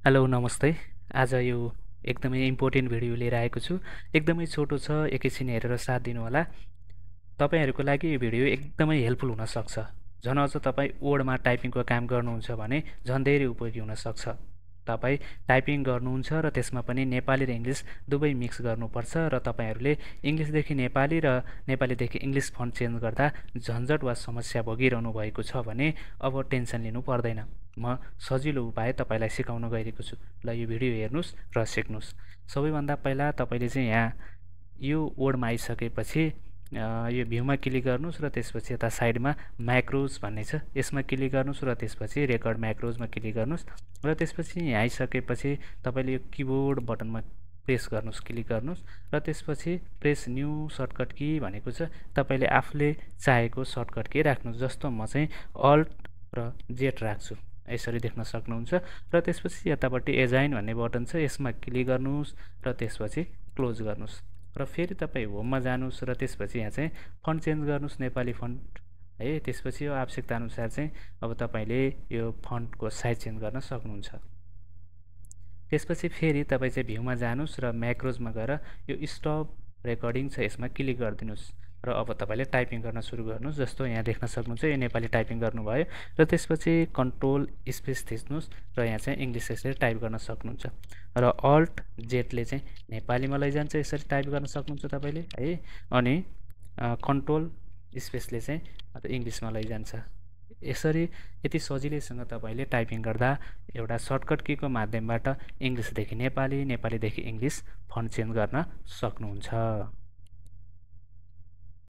Hello नमस्ते। आज यो एकदमै इम्पोर्टेन्ट भिडियो लिएर आएको छु। एकदमै छोटो छ, एकैछिन हेरेर साथ दिनुहोला। तपाईँहरूको लागि यो भिडियो एकदमै हेल्पफुल हुनसक्छ। झन् अझ तपाईँ वर्डमा टाइपिङको काम गर्नुहुन्छ भने झन् धेरै उपयोगी हुनसक्छ। तपाईँ टाइपिङ गर्नुहुन्छ र त्यसमा पनि नेपाली र इङ्ग्लिस दुवै मिक्स गर्नुपर्छ र तपाईँहरूले इङ्ग्लिसदेखि नेपाली र नेपालीदेखि इङ्ग्लिस फन्ट चेन्ज गर्दा झन्झट वा समस्या भोगिरहनु भएको छ भने अब टेन्सन लिनु पर्दैन। म सजिलो उपाय तपाईँलाई सिकाउन गइरहेको छु। ल यो भिडियो हेर्नुहोस् र सिक्नुहोस्। सबैभन्दा पहिला तपाईँले चाहिँ यहाँ यो वर्डमा आइसकेपछि यो भ्यूमा क्लिक गर्नुहोस् र त्यसपछि यता साइडमा म्याक्रोज भन्ने छ, यसमा क्लिक गर्नुहोस् र त्यसपछि रेकर्ड म्याक्रोजमा क्लिक गर्नुहोस् र त्यसपछि यहाँ आइसकेपछि तपाईँले यो किबोर्ड बटनमा प्रेस गर्नुहोस्, क्लिक गर्नुहोस् र त्यसपछि प्रेस न्यू सर्टकट की भनेको छ। तपाईँले आफूले चाहेको सर्टकट की राख्नुहोस्। जस्तो म चाहिँ अल्ट र जेड राख्छु, यसरी देख्न सक्नुहुन्छ। र त्यसपछि यतापट्टि एजाइन भन्ने बटन छ, यसमा क्लिक गर्नुहोस् र त्यसपछि क्लोज गर्नुहोस् र फेरि तपाईँ होममा जानुहोस् र त्यसपछि यहाँ चाहिँ फन्ट चेन्ज गर्नुहोस्, नेपाली फन्ट है। त्यसपछि यो आवश्यकता अनुसार चाहिँ अब तपाईँले यो फन्टको साइज चेन्ज गर्न सक्नुहुन्छ। त्यसपछि फेरि तपाईँ चाहिँ भ्यूमा जानुहोस् र म्याक्रोजमा गएर यो स्टप रेकर्डिङ छ, यसमा क्लिक गरिदिनुहोस् र अब तपाईँले टाइपिङ गर्न सुरु गर्नुहोस्। जस्तो यहाँ देख्न सक्नुहुन्छ यो नेपाली टाइपिङ गर्नुभयो र त्यसपछि कन्ट्रोल स्पेस थिच्नुहोस् र यहाँ चाहिँ इङ्ग्लिस यसरी टाइप गर्न सक्नुहुन्छ र अल्ट जेडले चाहिँ नेपालीमा लैजान्छ, यसरी टाइप गर्न सक्नुहुन्छ तपाईँले है। अनि कन्ट्रोल स्पेसले चाहिँ इङ्ग्लिसमा लैजान्छ। यसरी यति सजिलैसँग तपाईँले टाइपिङ गर्दा एउटा सर्टकट कीको माध्यमबाट इङ्ग्लिसदेखि नेपाली, नेपालीदेखि इङ्ग्लिस फन्ट चेन्ज गर्न सक्नुहुन्छ।